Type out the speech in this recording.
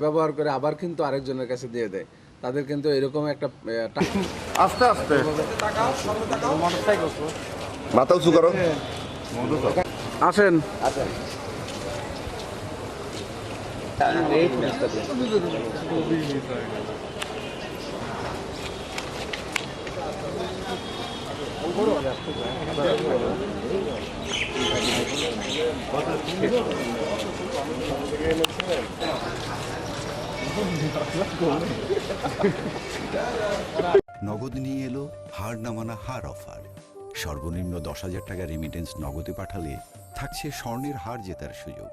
ব্যবহার করে আবার কিন্তু আরেকজনের কাছে দিয়ে দেয়। তাদের কিন্তু এরকম একটা আস্তে আস্তে মাথা উঁচু করো। আসেন নগদ নিয়ে এলো হার না মানা হার অফার। সর্বনিম্ন 10,000 টাকা রেমিটেন্স নগদে পাঠালে থাকছে স্বর্ণের হার জেতার সুযোগ।